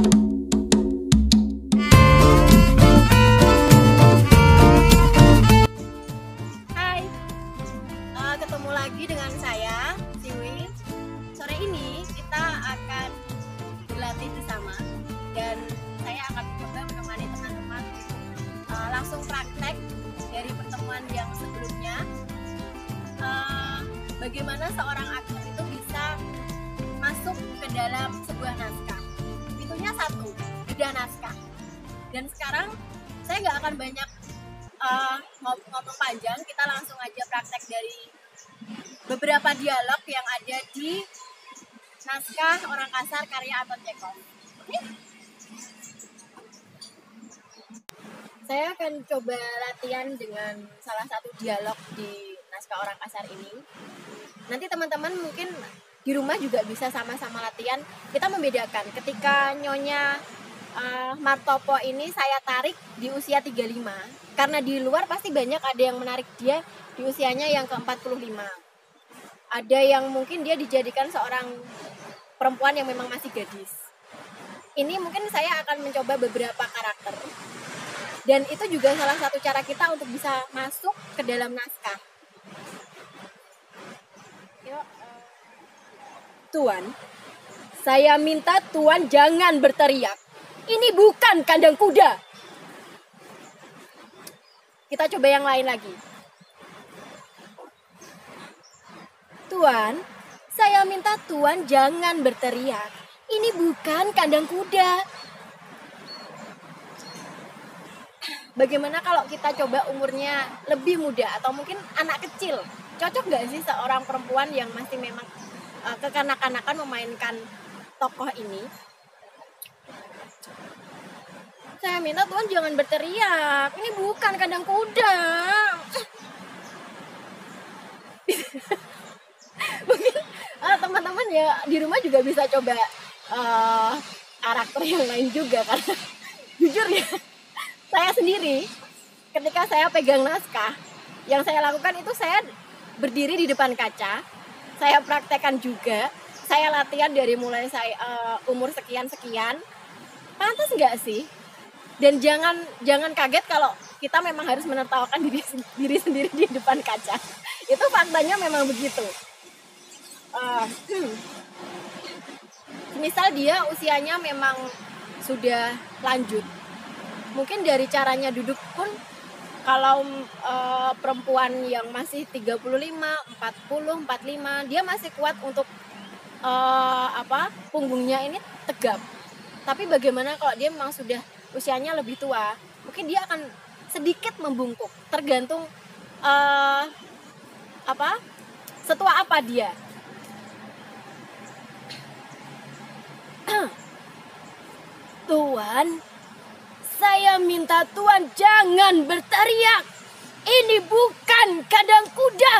Hai, ketemu lagi dengan saya, Siwi. Sore ini kita akan berlatih bersama dan saya akan mencoba menemani teman-teman langsung praktek dari pertemuan yang sebelumnya. Bagaimana seorang aktor itu bisa masuk ke dalam sebuah naskah. Pintunya satu, bedah naskah. Dan sekarang saya nggak akan banyak ngomong panjang, kita langsung aja praktek dari beberapa dialog yang ada di naskah Orang Kasar karya Anton Chekhov. Oke? Saya akan coba latihan dengan salah satu dialog di naskah Orang Kasar ini. Nanti teman-teman mungkin di rumah juga bisa sama-sama latihan. Kita membedakan ketika Nyonya Martopo ini saya tarik di usia 35, karena di luar pasti banyak ada yang menarik dia di usianya yang ke-45. Ada yang mungkin dia dijadikan seorang perempuan yang memang masih gadis. Ini mungkin saya akan mencoba beberapa karakter. Dan itu juga salah satu cara kita untuk bisa masuk ke dalam naskah. Tuan, saya minta Tuan jangan berteriak. Ini bukan kandang kuda. Kita coba yang lain lagi. Tuan, saya minta Tuan jangan berteriak. Ini bukan kandang kuda. Bagaimana kalau kita coba umurnya lebih muda atau mungkin anak kecil? Cocok nggak sih seorang perempuan yang masih memang kekanak-kanakan memainkan tokoh ini? Saya minta Tuan jangan berteriak. Ini bukan kandang kuda. Mungkin teman-teman ya di rumah juga bisa coba karakter yang lain juga, karena jujur ya, saya sendiri ketika saya pegang naskah, yang saya lakukan itu saya berdiri di depan kaca, saya praktekkan juga, saya latihan dari mulai saya umur sekian-sekian. Pantas nggak sih? Dan jangan kaget kalau kita memang harus menertawakan diri sendiri di depan kaca. Itu faktanya memang begitu. Misal dia usianya memang sudah lanjut, mungkin dari caranya duduk pun kalau perempuan yang masih 35, 40, 45 dia masih kuat untuk punggungnya ini tegap. Tapi bagaimana kalau dia memang sudah usianya lebih tua, mungkin dia akan sedikit membungkuk, tergantung setua apa dia. Tuan, saya minta Tuan jangan berteriak. Ini bukan kandang kuda.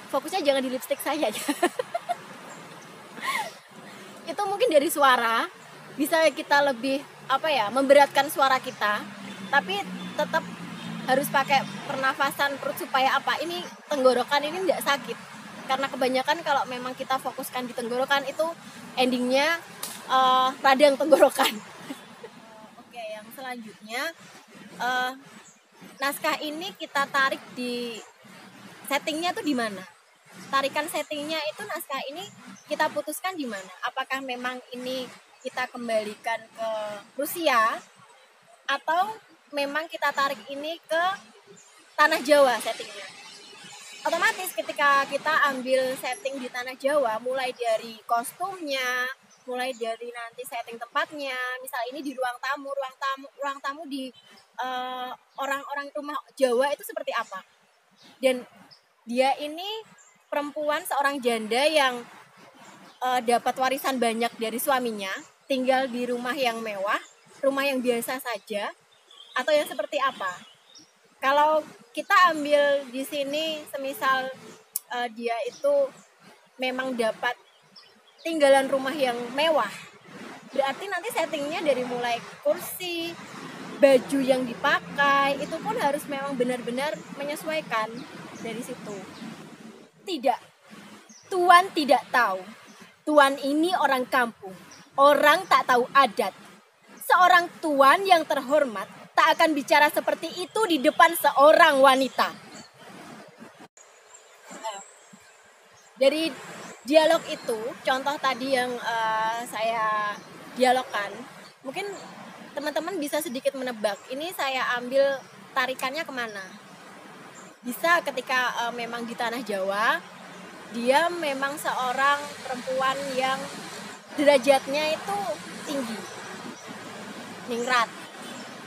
Fokusnya jangan di lipstik saya. Itu mungkin dari suara bisa kita lebih memberatkan suara kita, tapi tetap harus pakai pernafasan perut supaya ini tenggorokan ini tidak sakit, karena kebanyakan kalau memang kita fokuskan di tenggorokan itu endingnya radang tenggorokan. Oke, yang selanjutnya naskah ini kita tarik di settingnya tuh di mana? Tarikan settingnya itu naskah ini kita putuskan di mana? Apakah memang ini kita kembalikan ke Rusia atau memang kita tarik ini ke tanah Jawa settingnya? Otomatis ketika kita ambil setting di tanah Jawa, mulai dari kostumnya, mulai dari nanti setting tempatnya, misal ini di ruang tamu di orang-orang rumah Jawa itu seperti apa? Dan dia ini perempuan seorang janda yang dapat warisan banyak dari suaminya, tinggal di rumah yang mewah, rumah yang biasa saja, atau yang seperti apa? Kalau kita ambil di sini, semisal dia itu memang dapat tinggalan rumah yang mewah, berarti nanti settingnya dari mulai kursi, baju yang dipakai, itu pun harus memang benar-benar menyesuaikan dari situ. Tidak, Tuan tidak tahu. Tuan ini orang kampung, orang tak tahu adat. Seorang tuan yang terhormat tak akan bicara seperti itu di depan seorang wanita. Dari dialog itu, contoh tadi yang saya dialogkan, mungkin teman-teman bisa sedikit menebak. Ini saya ambil tarikannya kemana. Bisa ketika memang di tanah Jawa, dia memang seorang perempuan yang derajatnya itu tinggi, ningrat.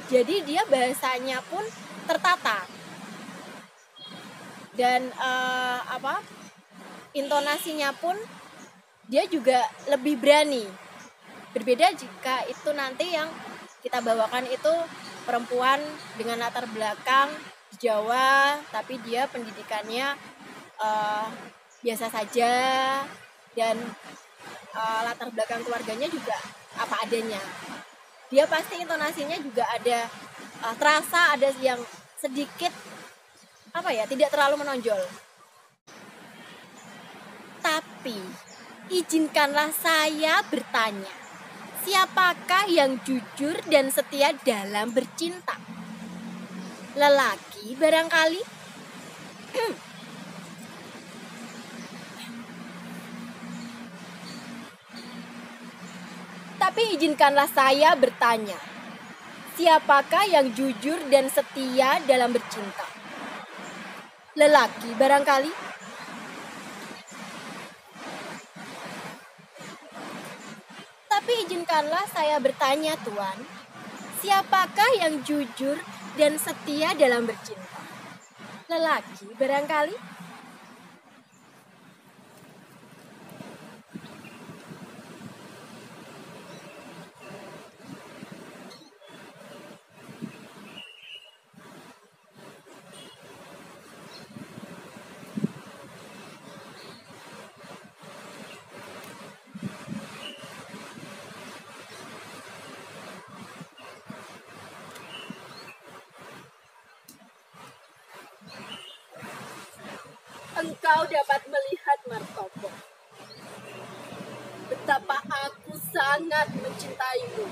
Jadi dia bahasanya pun tertata dan intonasinya pun dia juga lebih berani. Berbeda jika itu nanti yang kita bawakan itu perempuan dengan latar belakang di Jawa, tapi dia pendidikannya biasa saja dan latar belakang keluarganya juga apa adanya. Dia pasti intonasinya juga ada terasa ada yang sedikit tidak terlalu menonjol. Tapi izinkanlah saya bertanya, siapakah yang jujur dan setia dalam bercinta? Lelaki barangkali? Tapi izinkanlah saya bertanya, siapakah yang jujur dan setia dalam bercinta? Lelaki barangkali? Tapi izinkanlah saya bertanya, Tuan, siapakah yang jujur dan setia dalam bercinta? Lelaki barangkali? Engkau dapat melihat, Martopo, betapa aku sangat mencintaimu.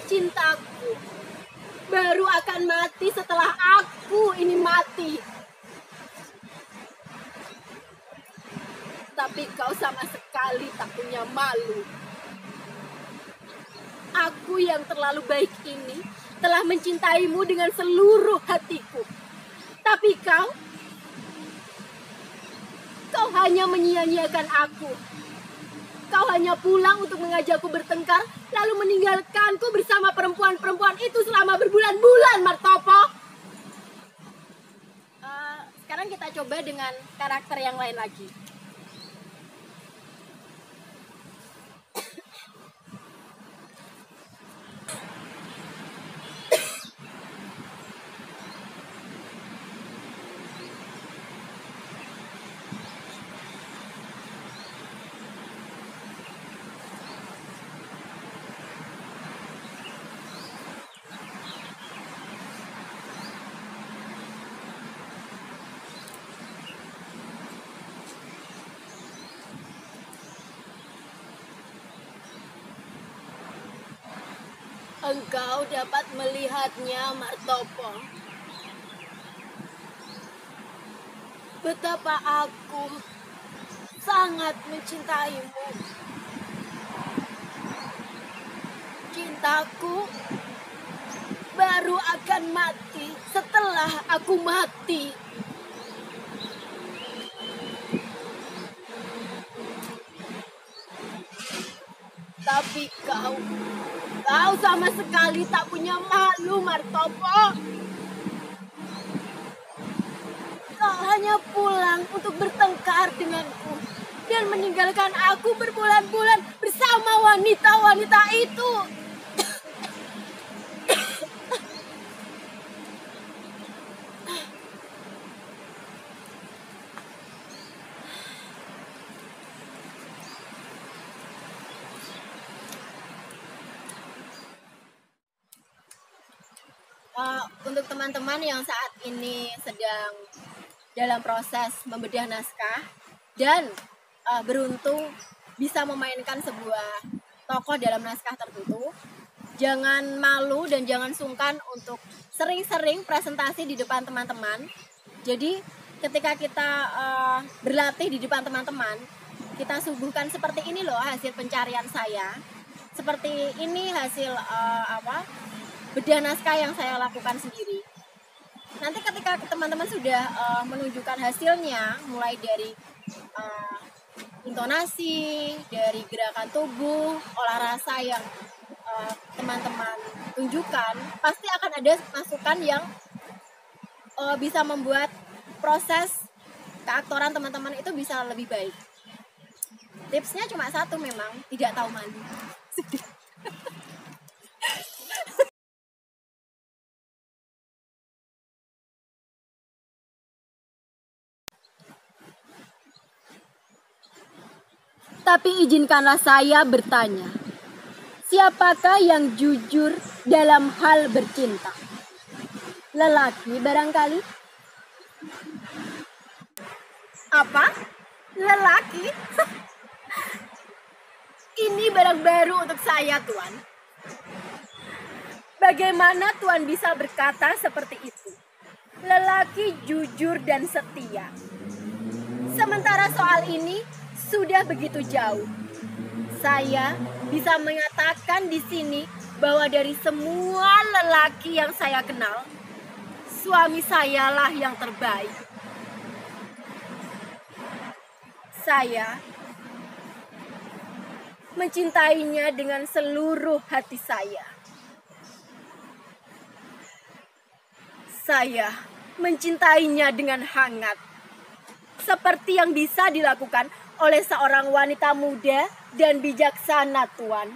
Cintaku baru akan mati setelah aku ini mati. Tapi kau sama sekali tak punya malu. Aku yang terlalu baik ini telah mencintaimu dengan seluruh hatiku. Tapi kau hanya menyia-nyiakan aku. Kau hanya pulang untuk mengajakku bertengkar, lalu meninggalkanku bersama perempuan-perempuan itu selama berbulan-bulan, Martopo. Sekarang kita coba dengan karakter yang lain lagi. Engkau dapat melihatnya, Martopo. Betapa aku sangat mencintaimu. Cintaku baru akan mati setelah aku mati. Tapi kau sama sekali tak punya malu, Martopo. Kau hanya pulang untuk bertengkar denganku dan meninggalkan aku berbulan-bulan bersama wanita-wanita itu. Untuk teman-teman yang saat ini sedang dalam proses membedah naskah, dan beruntung bisa memainkan sebuah tokoh dalam naskah tertentu, jangan malu dan jangan sungkan untuk sering-sering presentasi di depan teman-teman. Jadi ketika kita berlatih di depan teman-teman, kita suguhkan seperti ini loh hasil pencarian saya, seperti ini hasil bedah naskah yang saya lakukan sendiri. Nanti ketika teman-teman sudah menunjukkan hasilnya, mulai dari intonasi, dari gerakan tubuh, olah rasa yang teman-teman tunjukkan, pasti akan ada masukan yang bisa membuat proses keaktoran teman-teman itu bisa lebih baik. Tipsnya cuma satu, memang tidak tahu malu. Tapi izinkanlah saya bertanya, siapakah yang jujur dalam hal bercinta? Lelaki barangkali? Apa? Lelaki? Ini barang baru untuk saya, Tuan. Bagaimana Tuan bisa berkata seperti itu? Lelaki jujur dan setia. Sementara soal ini sudah begitu jauh. Saya bisa mengatakan di sini bahwa dari semua lelaki yang saya kenal, suami sayalah yang terbaik. Saya mencintainya dengan seluruh hati saya. Saya mencintainya dengan hangat, seperti yang bisa dilakukan oleh seorang wanita muda dan bijaksana, Tuan.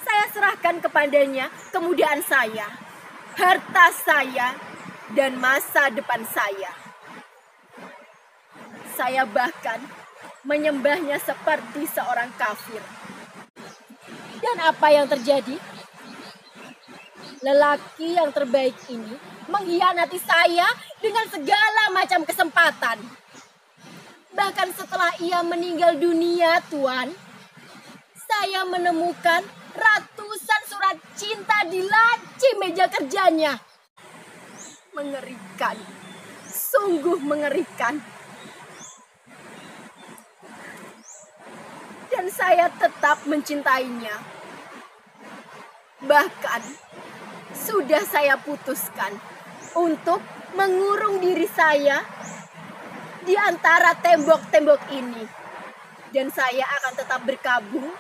Saya serahkan kepadanya kemudahan saya, harta saya, dan masa depan saya. Saya bahkan menyembahnya seperti seorang kafir. Dan apa yang terjadi? Lelaki yang terbaik ini mengkhianati saya dengan segala macam kesempatan. Bahkan setelah ia meninggal dunia, Tuan, saya menemukan ratusan surat cinta di laci meja kerjanya. Mengerikan, sungguh mengerikan. Dan saya tetap mencintainya. Bahkan sudah saya putuskan untuk mengurung diri saya di antara tembok-tembok ini. Dan saya akan tetap berkabung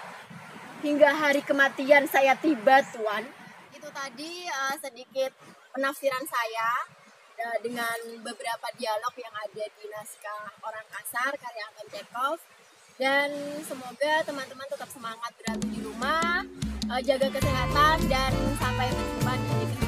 hingga hari kematian saya tiba, Tuan. Itu tadi sedikit penafsiran saya dengan beberapa dialog yang ada di naskah Orang Kasar karya Anton Chekhov. Dan semoga teman-teman tetap semangat berlatih di rumah, jaga kesehatan, dan sampai berjumpa di